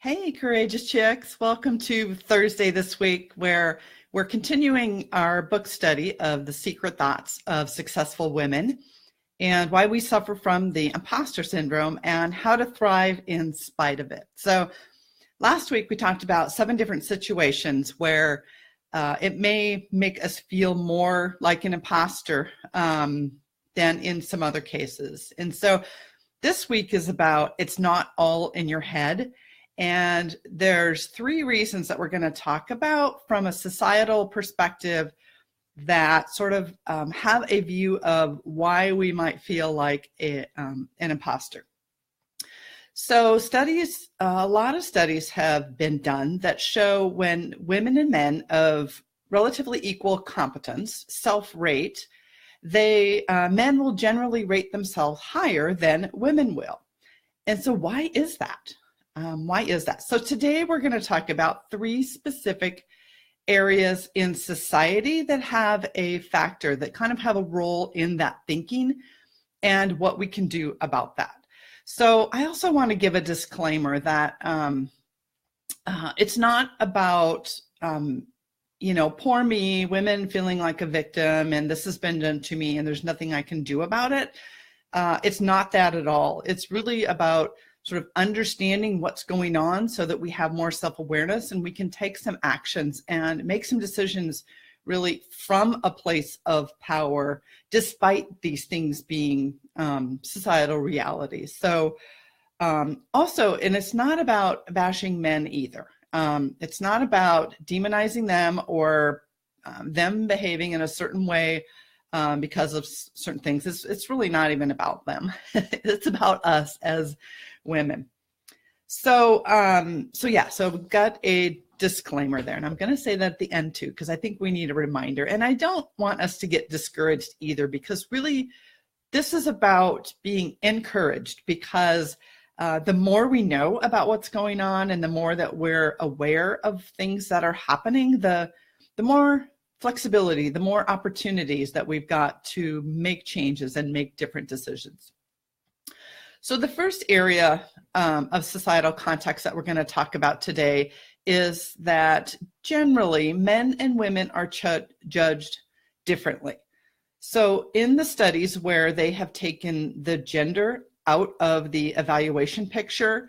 Hey, courageous chicks. Welcome to Thursday this week, where we're continuing our book study of The Secret Thoughts of Successful Women and why we suffer from the imposter syndrome and how to thrive in spite of it. So last week we talked about 7 different situations where it may make us feel more like an imposter than in some other cases. And so this week is about it's not all in your head. And there's 3 reasons that we're going to talk about from a societal perspective that sort of have a view of why we might feel like an imposter. So a lot of studies have been done that show when women and men of relatively equal competence self-rate, men will generally rate themselves higher than women will. And so why is that? So today we're going to talk about 3 specific areas in society that have a factor, that kind of have a role in that thinking and what we can do about that. So I also want to give a disclaimer that it's not about, poor me, women feeling like a victim, and this has been done to me and there's nothing I can do about it. It's not that at all. It's really about sort of understanding what's going on so that we have more self-awareness and we can take some actions and make some decisions really from a place of power, despite these things being societal realities. So also, and it's not about bashing men either. It's not about demonizing them or them behaving in a certain way because of certain things. It's really not even about them. It's about us as women. So we've got a disclaimer there, and I'm going to say that at the end too, because I think we need a reminder. And I don't want us to get discouraged either, because really this is about being encouraged, because the more we know about what's going on and the more that we're aware of things that are happening, the more flexibility, the more opportunities that we've got to make changes and make different decisions. So the first area of societal context that we're going to talk about today is that generally men and women are judged differently. So in the studies where they have taken the gender out of the evaluation picture,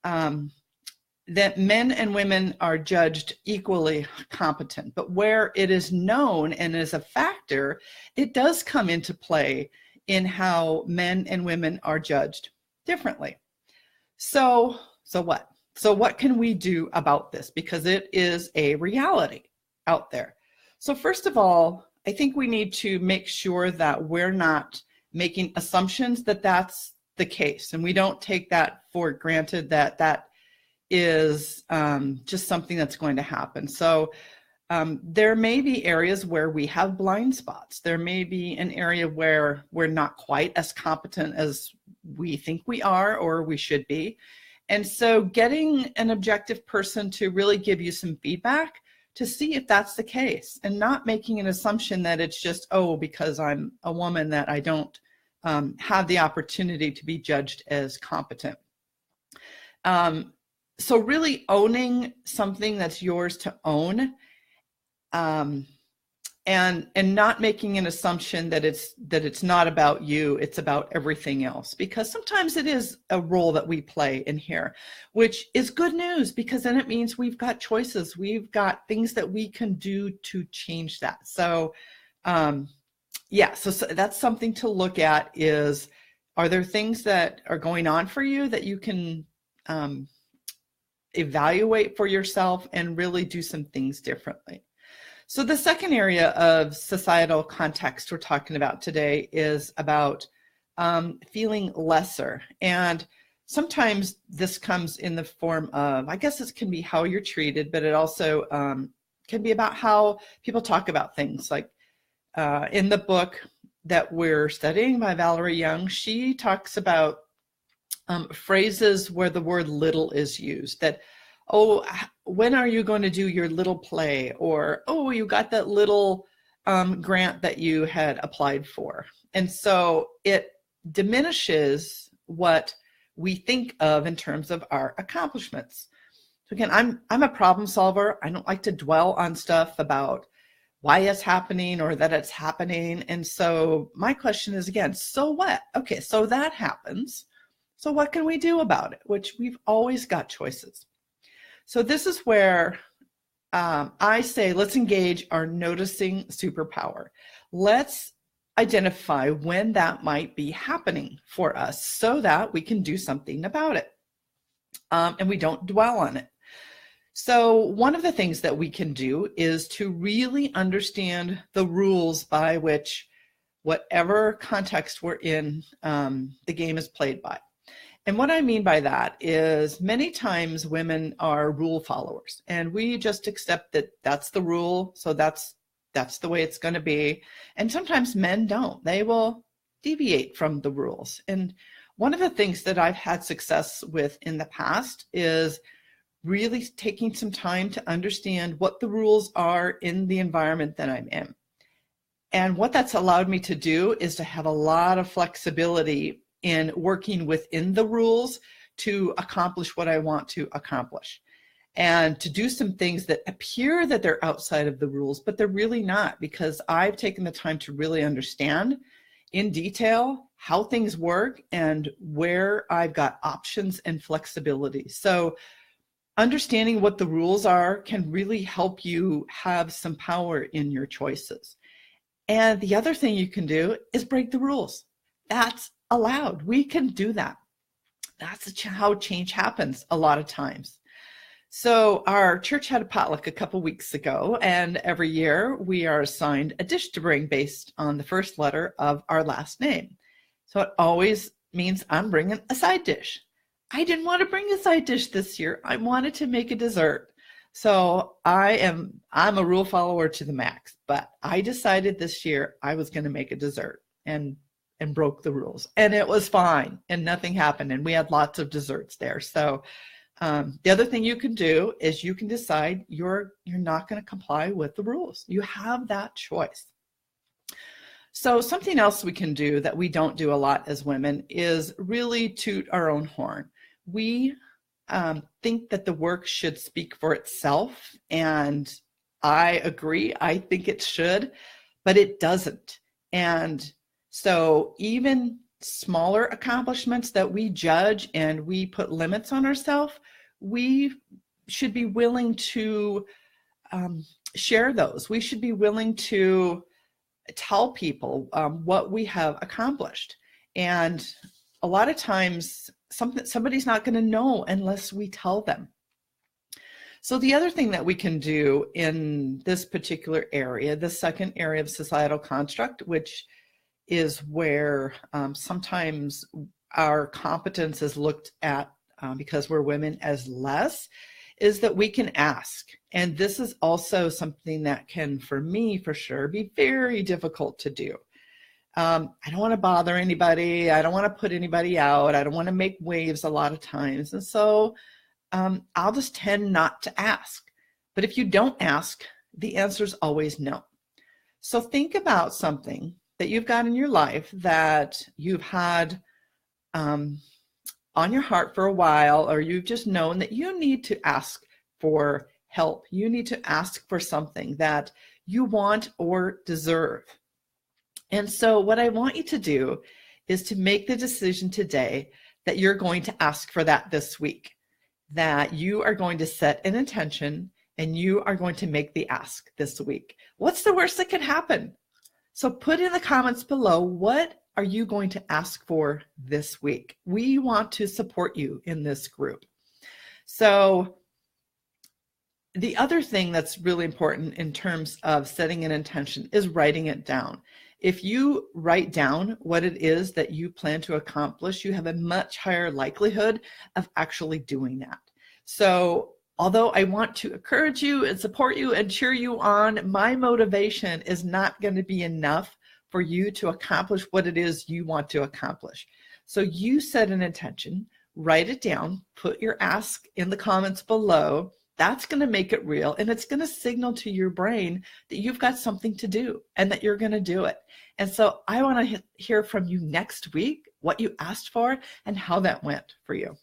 that men and women are judged equally competent. But where it is known and is a factor, it does come into play in how men and women are judged differently. So what? So what can we do about this? Because it is a reality out there. So first of all, I think we need to make sure that we're not making assumptions that that's the case. And we don't take that for granted, that is just something that's going to happen. So there may be areas where we have blind spots. There may be an area where we're not quite as competent as we think we are or we should be. And so getting an objective person to really give you some feedback to see if that's the case, and not making an assumption that it's just, because I'm a woman that I don't have the opportunity to be judged as competent. So really owning something that's yours to own, and not making an assumption that it's not about you, it's about everything else. Because sometimes it is a role that we play in here, which is good news, because then it means we've got choices, we've got things that we can do to change that. So so that's something to look at, is, are there things that are going on for you that you can evaluate for yourself and really do some things differently. So the second area of societal context we're talking about today is about feeling lesser. And sometimes this comes in the form of, I guess this can be how you're treated, but it also can be about how people talk about things. Like in the book that we're studying by Valerie Young, she talks about phrases where the word little is used, that, when are you going to do your little play? Or, you got that little grant that you had applied for. And so it diminishes what we think of in terms of our accomplishments. So again, I'm a problem solver. I don't like to dwell on stuff about why it's happening or that it's happening. And so my question is again, so what? Okay, so that happens. So what can we do about it? Which we've always got choices. So this is where I say, let's engage our noticing superpower. Let's identify when that might be happening for us so that we can do something about it. And we don't dwell on it. So one of the things that we can do is to really understand the rules by which whatever context we're in, the game is played by. And what I mean by that is many times women are rule followers and we just accept that that's the rule. So that's the way it's going to be. And sometimes men don't. They will deviate from the rules. And one of the things that I've had success with in the past is really taking some time to understand what the rules are in the environment that I'm in. And what that's allowed me to do is to have a lot of flexibility in working within the rules to accomplish what I want to accomplish, and to do some things that appear that they're outside of the rules, but they're really not, because I've taken the time to really understand in detail how things work and where I've got options and flexibility. So understanding what the rules are can really help you have some power in your choices. And the other thing you can do is break the rules. That's allowed. We can do that. That's how change happens a lot of times. So our church had a potluck a couple weeks ago, and every year we are assigned a dish to bring based on the first letter of our last name. So it always means I'm bringing a side dish. I didn't want to bring a side dish this year. I wanted to make a dessert. So I'm a rule follower to the max, but I decided this year I was going to make a dessert and broke the rules, and it was fine and nothing happened. And we had lots of desserts there. So the other thing you can do is you can decide you're not going to comply with the rules. You have that choice. So something else we can do that we don't do a lot as women is really toot our own horn. We think that the work should speak for itself, and I agree. I think it should, but it doesn't. And so even smaller accomplishments that we judge and we put limits on ourselves, we should be willing to share those. We should be willing to tell people what we have accomplished. And a lot of times somebody's not going to know unless we tell them. So the other thing that we can do in this particular area, the second area of societal construct, which is where sometimes our competence is looked at because we're women as less, is that we can ask. And this is also something that can, for me, for sure, be very difficult to do. I don't want to bother anybody. I don't want to put anybody out. I don't want to make waves a lot of times. And so I'll just tend not to ask. But if you don't ask, the answer is always no. So think about something that you've got in your life that you've had on your heart for a while, or you've just known that you need to ask for help. You need to ask for something that you want or deserve. And so what I want you to do is to make the decision today that you're going to ask for that this week, that you are going to set an intention and you are going to make the ask this week. What's the worst that can happen? So put in the comments below, what are you going to ask for this week? We want to support you in this group. So the other thing that's really important in terms of setting an intention is writing it down. If you write down what it is that you plan to accomplish, you have a much higher likelihood of actually doing that. So although I want to encourage you and support you and cheer you on, my motivation is not going to be enough for you to accomplish what it is you want to accomplish. So you set an intention, write it down, put your ask in the comments below. That's going to make it real, and it's going to signal to your brain that you've got something to do and that you're going to do it. And so I want to hear from you next week, what you asked for and how that went for you.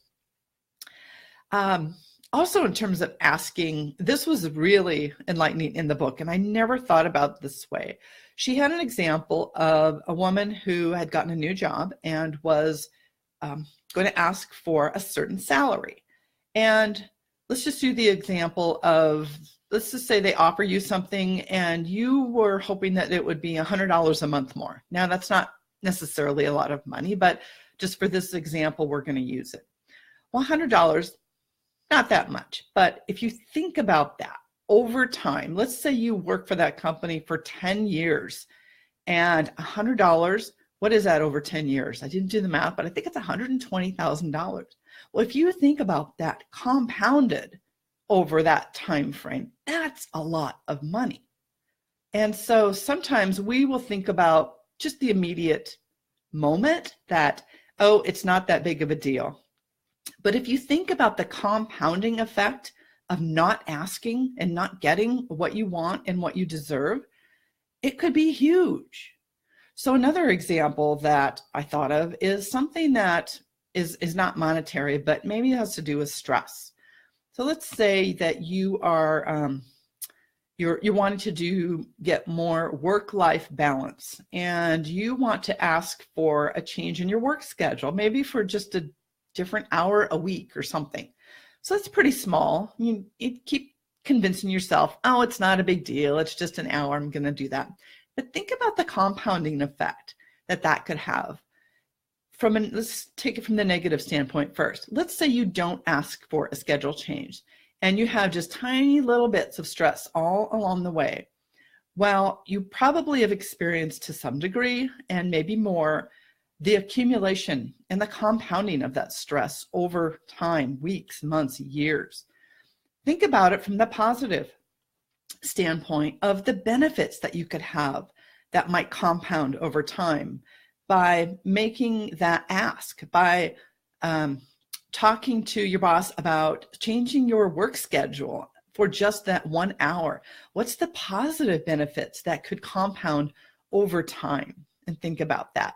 Also, in terms of asking, this was really enlightening in the book, and I never thought about this way. She had an example of a woman who had gotten a new job and was going to ask for a certain salary. And let's just do the example of, let's just say they offer you something and you were hoping that it would be $100 a month more. Now, that's not necessarily a lot of money, but just for this example, we're going to use it. Well, $100, not that much. But if you think about that over time, let's say you work for that company for 10 years and $100, what is that over 10 years? I didn't do the math, but I think it's $120,000. Well, if you think about that compounded over that time frame, that's a lot of money. And so sometimes we will think about just the immediate moment that, oh, it's not that big of a deal. But if you think about the compounding effect of not asking and not getting what you want and what you deserve, it could be huge. So another example that I thought of is something that is not monetary, but maybe it has to do with stress. So let's say that you are you're wanting to get more work-life balance, and you want to ask for a change in your work schedule, maybe for just a different hour a week or something. So that's pretty small. You keep convincing yourself, oh, it's not a big deal. It's just an hour. I'm going to do that. But think about the compounding effect that could have. Let's take it from the negative standpoint first. Let's say you don't ask for a schedule change and you have just tiny little bits of stress all along the way. Well, you probably have experienced to some degree, and maybe more, the accumulation and the compounding of that stress over time, weeks, months, years. Think about it from the positive standpoint of the benefits that you could have that might compound over time by making that ask, by talking to your boss about changing your work schedule for just that 1 hour. What's the positive benefits that could compound over time? And think about that.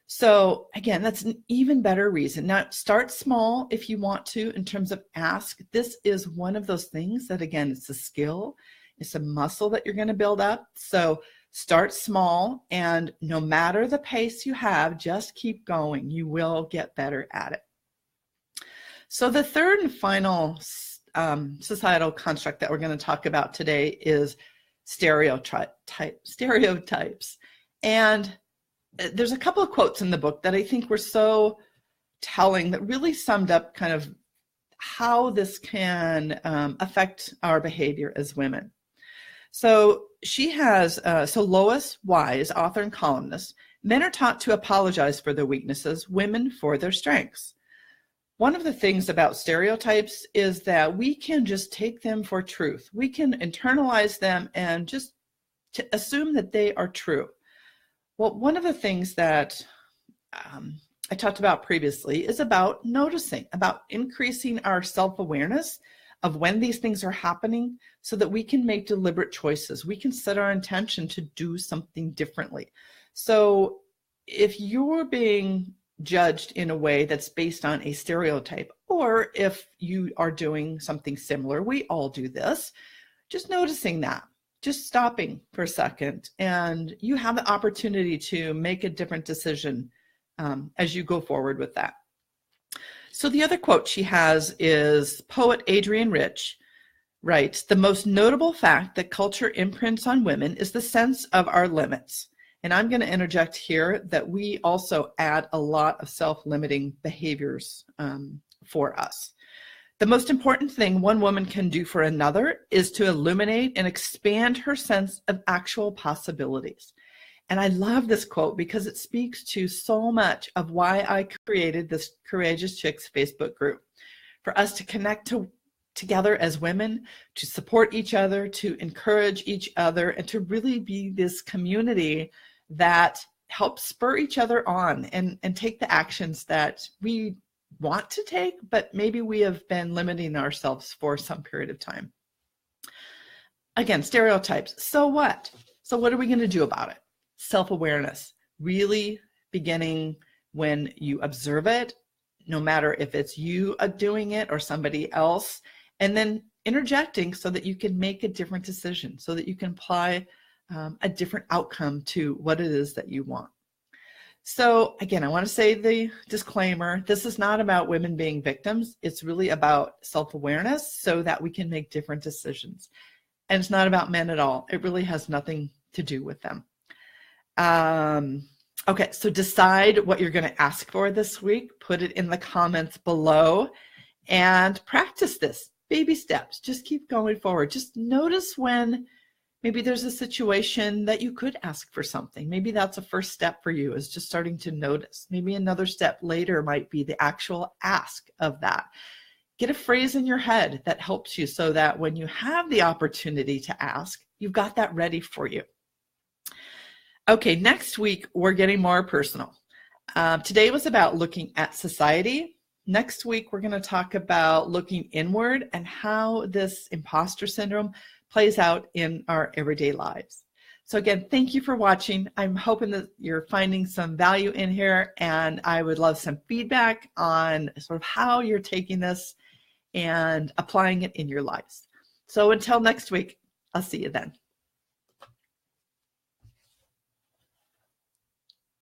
So again, that's an even better reason. Now, start small if you want to in terms of ask. This is one of those things that, again, it's a skill. It's a muscle that you're going to build up. So start small, and no matter the pace you have, just keep going. You will get better at it. So the third and final societal construct that we're going to talk about today is stereotypes. And there's a couple of quotes in the book that I think were so telling, that really summed up kind of how this can affect our behavior as women. So she has, Lois Wise, author and columnist, men are taught to apologize for their weaknesses, women for their strengths. One of the things about stereotypes is that we can just take them for truth. We can internalize them and just assume that they are true. Well, one of the things that I talked about previously is about noticing, about increasing our self-awareness of when these things are happening so that we can make deliberate choices. We can set our intention to do something differently. So if you're being judged in a way that's based on a stereotype, or if you are doing something similar, we all do this, just noticing that, just stopping for a second, and you have the opportunity to make a different decision as you go forward with that. So the other quote she has is poet Adrienne Rich writes, "The most notable fact that culture imprints on women is the sense of our limits." And I'm going to interject here that we also add a lot of self-limiting behaviors for us. The most important thing one woman can do for another is to illuminate and expand her sense of actual possibilities. And I love this quote because it speaks to so much of why I created this Courageous Chicks Facebook group. For us to connect together as women, to support each other, to encourage each other, and to really be this community that helps spur each other on and take the actions that we want to take, but maybe we have been limiting ourselves for some period of time. Again, stereotypes. So what? So what are we going to do about it? Self-awareness, really beginning when you observe it, no matter if it's you doing it or somebody else, and then interjecting so that you can make a different decision, so that you can apply a different outcome to what it is that you want. So again, I want to say the disclaimer, this is not about women being victims. It's really about self-awareness so that we can make different decisions. And it's not about men at all. It really has nothing to do with them. Okay, so decide what you're going to ask for this week. Put it in the comments below and practice this. Baby steps. Just keep going forward. Just notice when maybe there's a situation that you could ask for something. Maybe that's a first step for you, is just starting to notice. Maybe another step later might be the actual ask of that. Get a phrase in your head that helps you so that when you have the opportunity to ask, you've got that ready for you. Okay, next week, we're getting more personal. Today was about looking at society. Next week, we're going to talk about looking inward and how this imposter syndrome plays out in our everyday lives. So again, thank you for watching. I'm hoping that you're finding some value in here, and I would love some feedback on sort of how you're taking this and applying it in your lives. So until next week, I'll see you then.